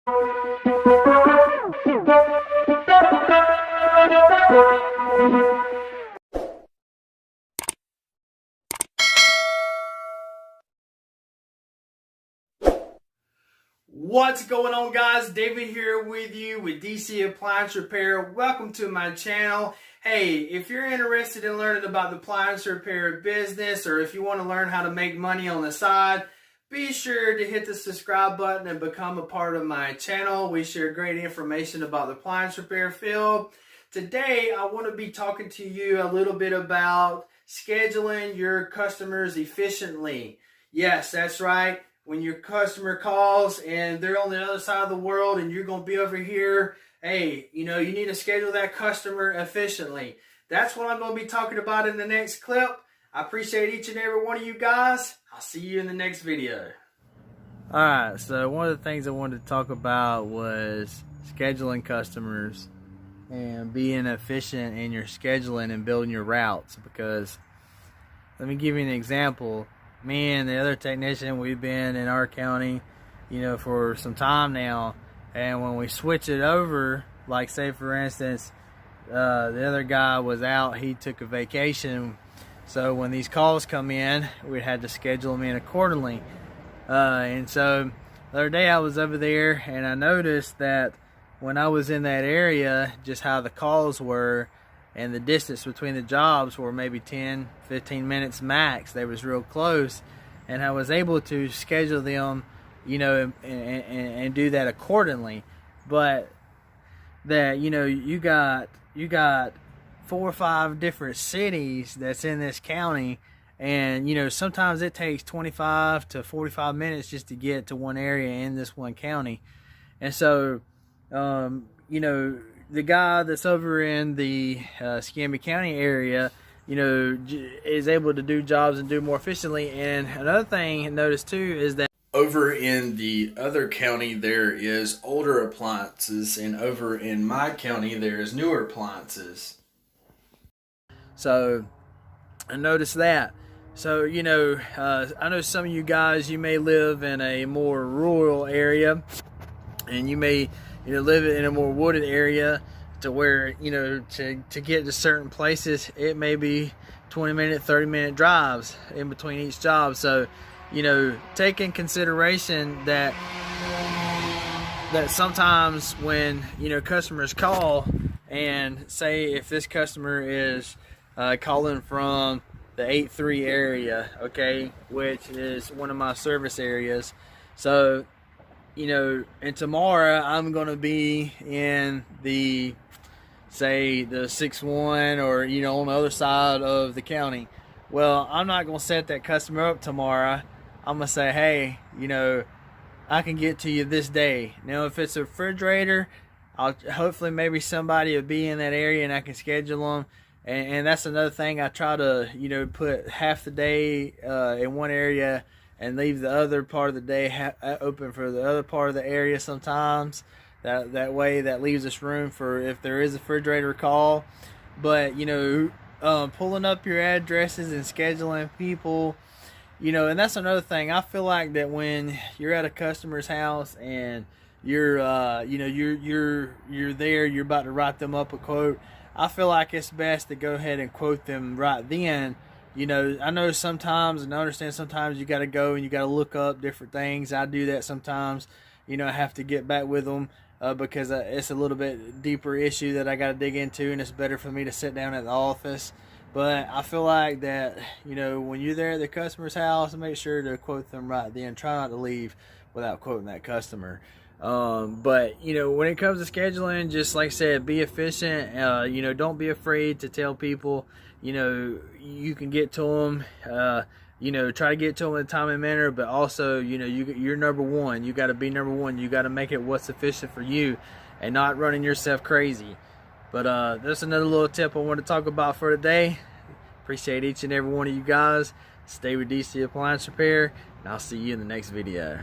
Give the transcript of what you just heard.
What's going on, guys? David here with you with DC Appliance Repair. Welcome to my channel. Hey, if you're interested in learning about the appliance repair business, or if you want to learn how to make money on the side, be sure to hit the subscribe button and become a part of my channel. We share great information about the appliance repair field. Today, I want to be talking to you a little bit about scheduling your customers efficiently. Yes, that's right. When your customer calls and they're on the other side of the world and you're going to be over here, hey, you need to schedule that customer efficiently. That's what I'm going to be talking about in the next clip. I appreciate each and every one of you guys. I'll see you in the next video. Alright, so one of the things I wanted to talk about was scheduling customers and being efficient in your scheduling and building your routes, because let me give you an example. Me and the other technician, we've been in our county, for some time now, and when we switch it over, like say for instance, the other guy was out, he took a vacation, so when these calls come in, we had to schedule them in accordingly. And so the other day I was over there and I noticed that when I was in that area, just how the calls were and the distance between the jobs were maybe 10-15 minutes max. They was real close, and I was able to schedule them, and do that accordingly. But that you got 4 or 5 different cities that's in this county, and sometimes it takes 25 to 45 minutes just to get to one area in this one county. And so the guy that's over in the Escambia County area, is able to do jobs and do more efficiently. And another thing I noticed too is that over in the other county there is older appliances, and over in my county there is newer appliances. So I noticed that. So I know some of you guys, you may live in a more rural area, and you may live in a more wooded area, to where to get to certain places it may be 20-minute, 30-minute drives in between each job. So take in consideration that sometimes when customers call, and say if this customer is calling from the 8-3 area, okay, which is one of my service areas, so and tomorrow I'm going to be in the 6-1, or on the other side of the county. Well, I'm not going to set that customer up tomorrow. I'm going to say, hey, I can get to you this day. Now, if it's a refrigerator, hopefully maybe somebody will be in that area and I can schedule them. And that's another thing. I try to put half the day in one area and leave the other part of the day open for the other part of the area sometimes. That way, that leaves us room for if there is a refrigerator call. But pulling up your addresses and scheduling people, and that's another thing. I feel like that when you're at a customer's house and you're you're there, you're about to write them up a quote, I feel like it's best to go ahead and quote them right then. I know sometimes, and I understand sometimes you got to go and you got to look up different things. I do that sometimes. I have to get back with them because it's a little bit deeper issue that I got to dig into, and it's better for me to sit down at the office. But I feel like that, when you're there at the customer's house, make sure to quote them right then. Try not to leave without quoting that customer. But when it comes to scheduling, just like I said, be efficient. Don't be afraid to tell people you can get to them. Try to get to them in a timely manner, but also you're number one. You got to be number one. You got to make it what's efficient for you and not running yourself crazy. But that's another little tip I want to talk about for today. Appreciate each and every one of you guys. Stay with DC Appliance Repair, and I'll see you in the next video.